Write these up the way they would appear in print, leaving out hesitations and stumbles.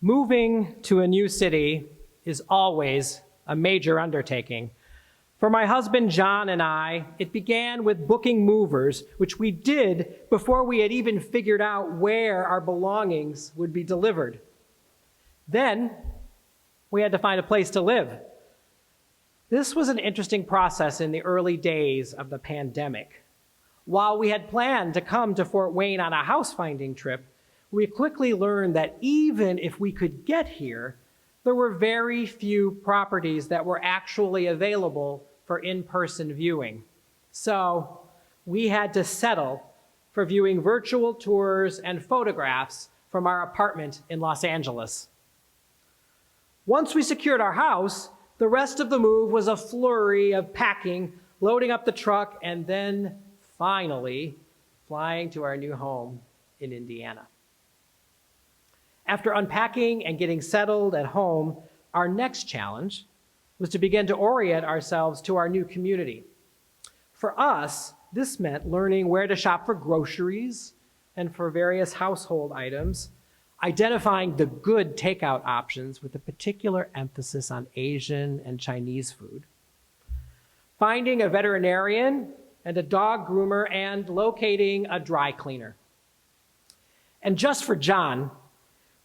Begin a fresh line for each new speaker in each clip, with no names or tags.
Moving to a new city is always a major undertaking. For my husband, John, and I, it began with booking movers, which we did before we had even figured out where our belongings would be delivered. Then, we had to find a place to live. This was an interesting process in the early days of the pandemic. While we had planned to come to Fort Wayne on a house-finding trip, we quickly learned that even if we could get here, there were very few properties that were actually available for in-person viewing. So we had to settle for viewing virtual tours and photographs from our apartment in Los Angeles. Once we secured our house, the rest of the move was a flurry of packing, loading up the truck, and then finally flying to our new home in Indiana. After unpacking and getting settled at home, our next challenge was to begin to orient ourselves to our new community. For us, this meant learning where to shop for groceries and for various household items, identifying the good takeout options with a particular emphasis on Asian and Chinese food, finding a veterinarian and a dog groomer, and locating a dry cleaner. And just for John,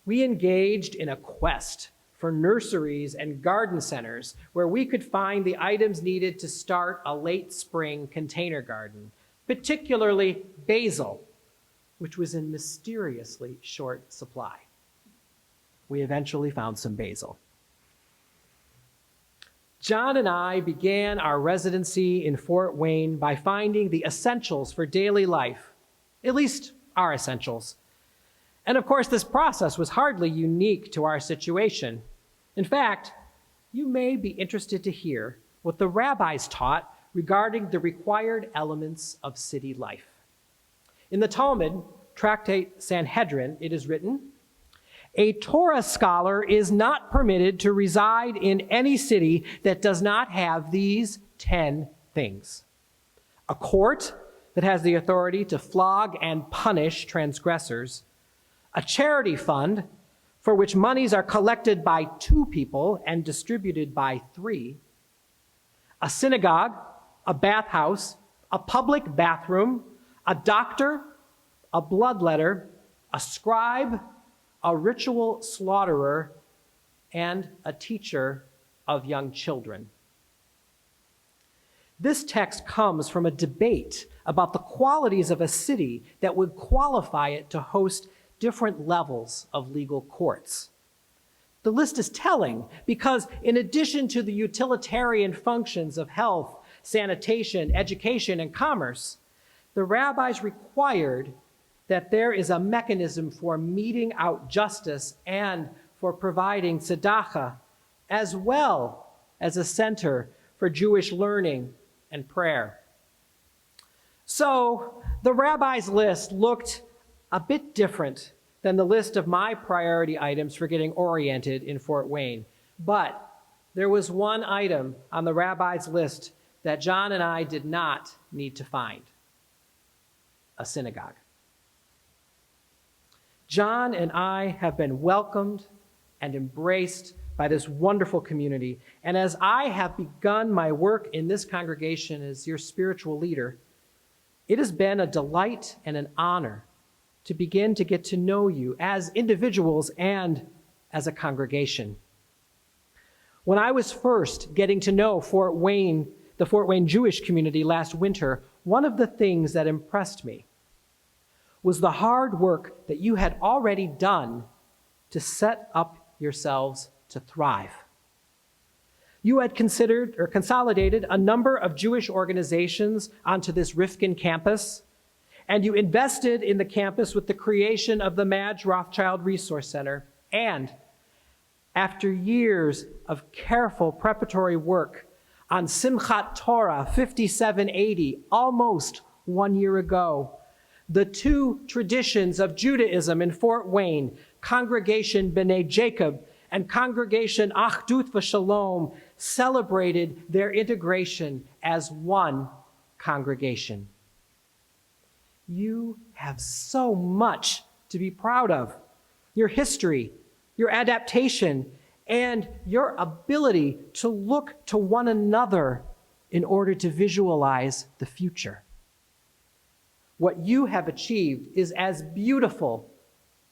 we engaged in a quest for nurseries and garden centers where we could find the items needed to start a late spring container garden, particularly basil, which was in mysteriously short supply. We eventually found some basil. John and I began our residency in Fort Wayne by finding the essentials for daily life, at least our essentials. And of course, this process was hardly unique to our situation. In fact, you may be interested to hear what the rabbis taught regarding the required elements of city life. In the Talmud, Tractate Sanhedrin, it is written, "A Torah scholar is not permitted to reside in any city that does not have these 10 things. A court that has the authority to flog and punish transgressors, a charity fund for which monies are collected by 2 people and distributed by 3, a synagogue, a bathhouse, a public bathroom, a doctor, a bloodletter, a scribe, a ritual slaughterer, and a teacher of young children." This text comes from a debate about the qualities of a city that would qualify it to host different levels of legal courts. The list is telling because in addition to the utilitarian functions of health, sanitation, education, and commerce, the rabbis required that there is a mechanism for meting out justice and for providing tzedakah, as well as a center for Jewish learning and prayer. So the rabbi's list looked a bit different than the list of my priority items for getting oriented in Fort Wayne. But there was one item on the rabbi's list that John and I did not need to find: a synagogue. John and I have been welcomed and embraced by this wonderful community. And as I have begun my work in this congregation as your spiritual leader, it has been a delight and an honor to begin to get to know you as individuals and as a congregation. When I was first getting to know the Fort Wayne Jewish community last winter, one of the things that impressed me was the hard work that you had already done to set up yourselves to thrive. You had considered or consolidated a number of Jewish organizations onto this Rifkin campus, and you invested in the campus with the creation of the Madge Rothschild Resource Center. And after years of careful preparatory work on Simchat Torah 5780, almost 1 year ago, the 2 traditions of Judaism in Fort Wayne, Congregation B'nai Jacob and Congregation Achdut V'Shalom, celebrated their integration as one congregation. You have so much to be proud of. Your history, your adaptation, and your ability to look to one another in order to visualize the future. What you have achieved is as beautiful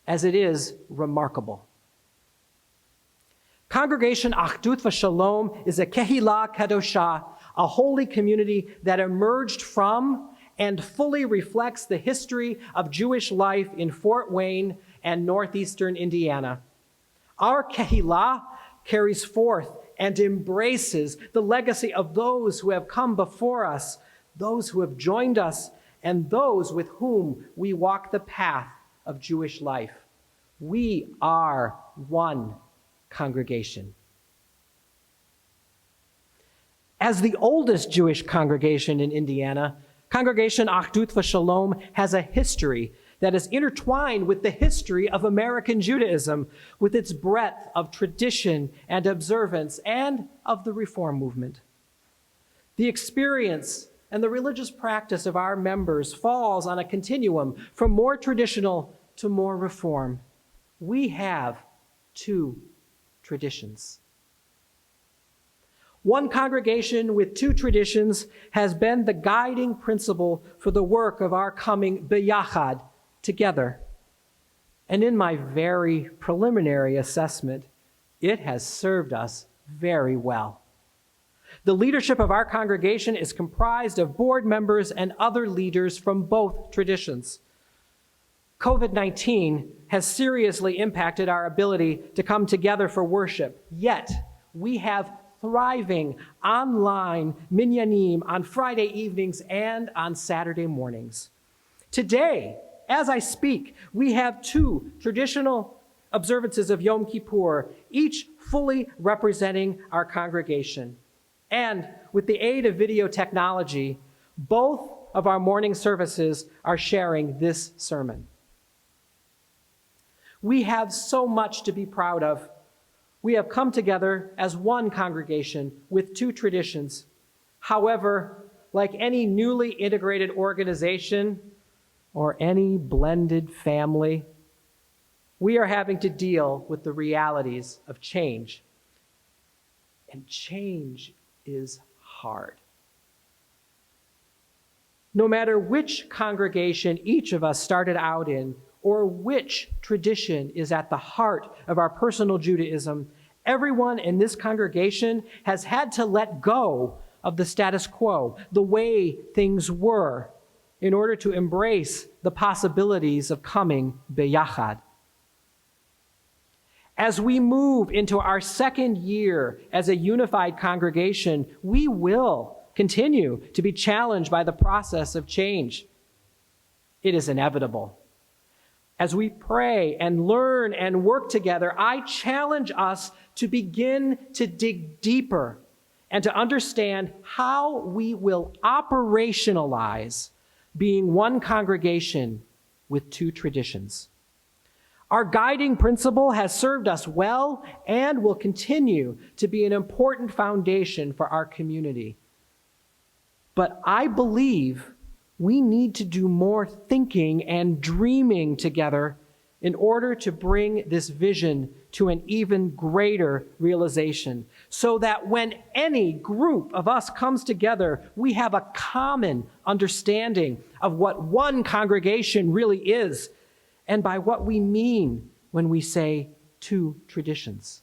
as it is remarkable. Congregation Achdut V'Shalom is a Kehillah Kadosha, a holy community that emerged from and fully reflects the history of Jewish life in Fort Wayne and northeastern Indiana. Our Kehillah carries forth and embraces the legacy of those who have come before us, those who have joined us, and those with whom we walk the path of Jewish life. We are one congregation. As the oldest Jewish congregation in Indiana, Congregation Achdut V'Shalom has a history that is intertwined with the history of American Judaism, with its breadth of tradition and observance, and of the Reform movement. The experience and the religious practice of our members falls on a continuum from more traditional to more Reform. We have two traditions. One congregation with two traditions has been the guiding principle for the work of our coming biyachad, together. And in my very preliminary assessment, it has served us very well. The leadership of our congregation is comprised of board members and other leaders from both traditions. COVID-19 has seriously impacted our ability to come together for worship, yet we have thriving online minyanim on Friday evenings and on Saturday mornings. Today, as I speak, we have two traditional observances of Yom Kippur, each fully representing our congregation. And with the aid of video technology, both of our morning services are sharing this sermon. We have so much to be proud of. We have come together as one congregation with two traditions. However, like any newly integrated organization or any blended family, we are having to deal with the realities of change. And change is hard. No matter which congregation each of us started out in, or which tradition is at the heart of our personal Judaism, everyone in this congregation has had to let go of the status quo, the way things were, in order to embrace the possibilities of coming beyachad. As we move into our second year as a unified congregation, we will continue to be challenged by the process of change. It is inevitable. As we pray and learn and work together, I challenge us to begin to dig deeper and to understand how we will operationalize being one congregation with two traditions. Our guiding principle has served us well and will continue to be an important foundation for our community. But I believe we need to do more thinking and dreaming together in order to bring this vision to an even greater realization, so that when any group of us comes together, we have a common understanding of what one congregation really is, and by what we mean when we say two traditions.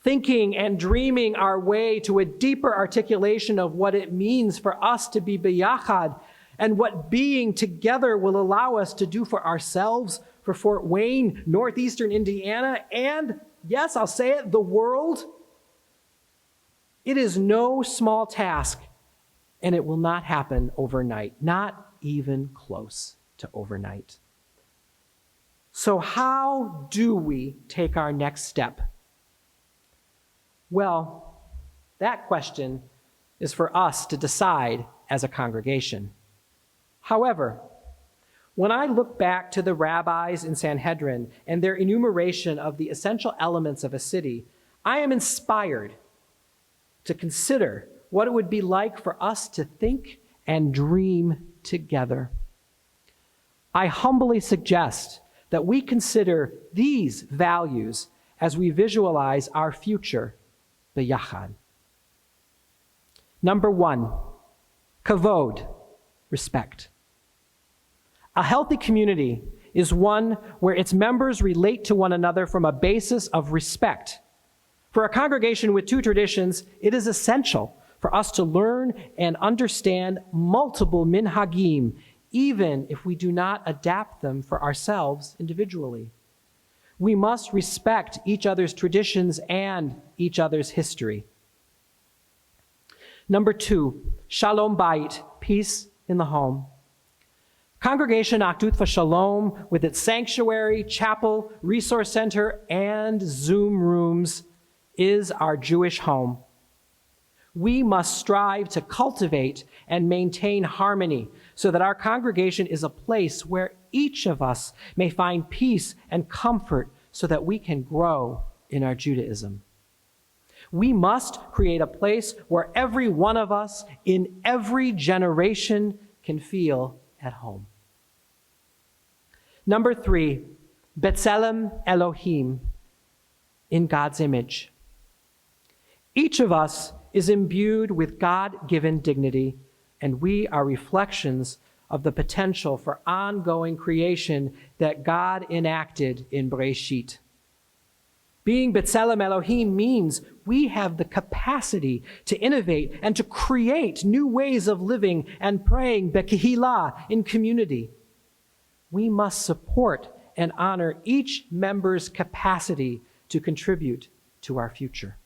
Thinking and dreaming our way to a deeper articulation of what it means for us to be biyachad, and what being together will allow us to do for ourselves, for Fort Wayne, northeastern Indiana, and, yes, I'll say it, the world. It is no small task, and it will not happen overnight, not even close to overnight. So how do we take our next step? Well, that question is for us to decide as a congregation. However, when I look back to the rabbis in Sanhedrin and their enumeration of the essential elements of a city, I am inspired to consider what it would be like for us to think and dream together. I humbly suggest that we consider these values as we visualize our future, b'yachad. Number 1, kavod, respect. A healthy community is one where its members relate to one another from a basis of respect. For a congregation with 2 traditions, it is essential for us to learn and understand multiple minhagim, even if we do not adapt them for ourselves individually. We must respect each other's traditions and each other's history. Number 2, shalom bayit, peace in the home. Congregation Achdut V'Shalom, with its sanctuary, chapel, resource center, and Zoom rooms, is our Jewish home. We must strive to cultivate and maintain harmony so that our congregation is a place where each of us may find peace and comfort so that we can grow in our Judaism. We must create a place where every one of us in every generation can feel at home. Number 3, B'Tselem Elohim, in God's image. Each of us is imbued with God-given dignity, and we are reflections of the potential for ongoing creation that God enacted in Breshit. Being B'Tselem Elohim means we have the capacity to innovate and to create new ways of living and praying B'Kehillah, in community. We must support and honor each member's capacity to contribute to our future.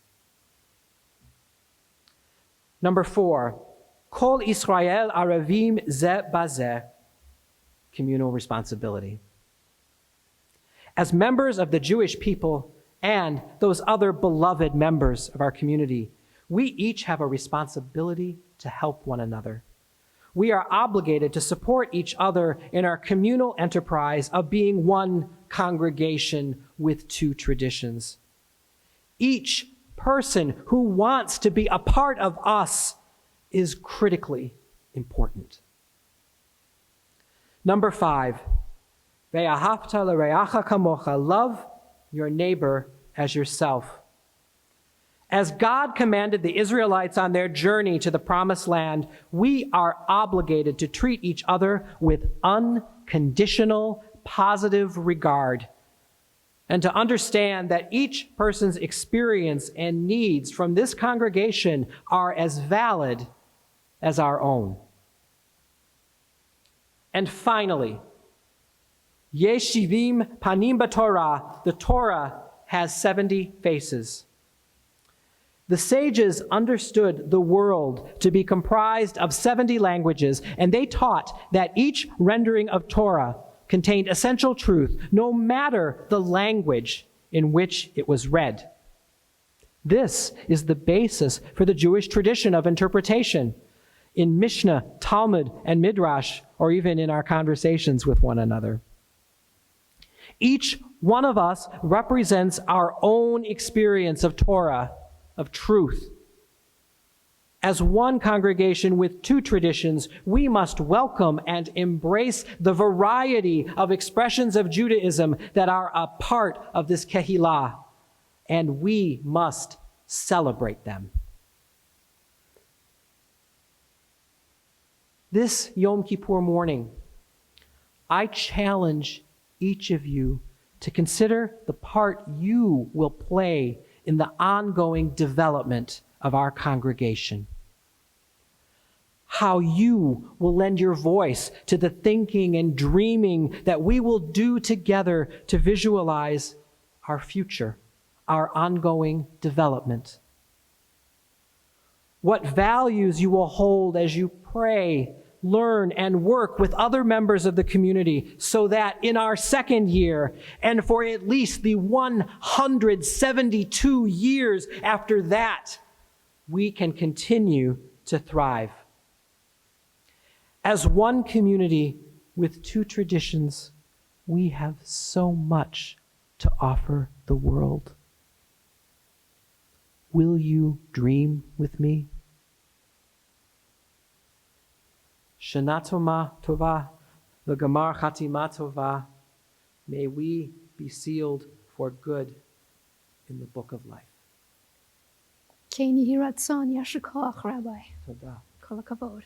Number 4, Kol Israel Aravim Ze Bazeh, communal responsibility. As members of the Jewish people and those other beloved members of our community, we each have a responsibility to help one another. We are obligated to support each other in our communal enterprise of being one congregation with 2 traditions. Each person who wants to be a part of us is critically important. Number 5, Ve'ahavta l'reacha kamocha, love your neighbor as yourself. As God commanded the Israelites on their journey to the Promised Land, we are obligated to treat each other with unconditional, positive regard, and to understand that each person's experience and needs from this congregation are as valid as our own. And finally, Yeshivim Panim B'Torah, the Torah has 70 faces. The sages understood the world to be comprised of 70 languages, and they taught that each rendering of Torah contained essential truth, no matter the language in which it was read. This is the basis for the Jewish tradition of interpretation in Mishnah, Talmud, and Midrash, or even in our conversations with one another. Each one of us represents our own experience of Torah, of truth. As one congregation with 2 traditions, we must welcome and embrace the variety of expressions of Judaism that are a part of this Kehillah, and we must celebrate them. This Yom Kippur morning, I challenge each of you to consider the part you will play in the ongoing development of our congregation. How you will lend your voice to the thinking and dreaming that we will do together to visualize our future, our ongoing development. What values you will hold as you pray, learn, and work with other members of the community so that in our 2nd year, and for at least the 172 years after that, we can continue to thrive. As one community with 2 traditions, we have so much to offer the world. Will you dream with me? Shana Tova, L'Gamar Chatima Tova, May we be sealed for good in the book of life.
Céine hí rad son Yashikach, Rabbi.
Todah.
Kol hakavod.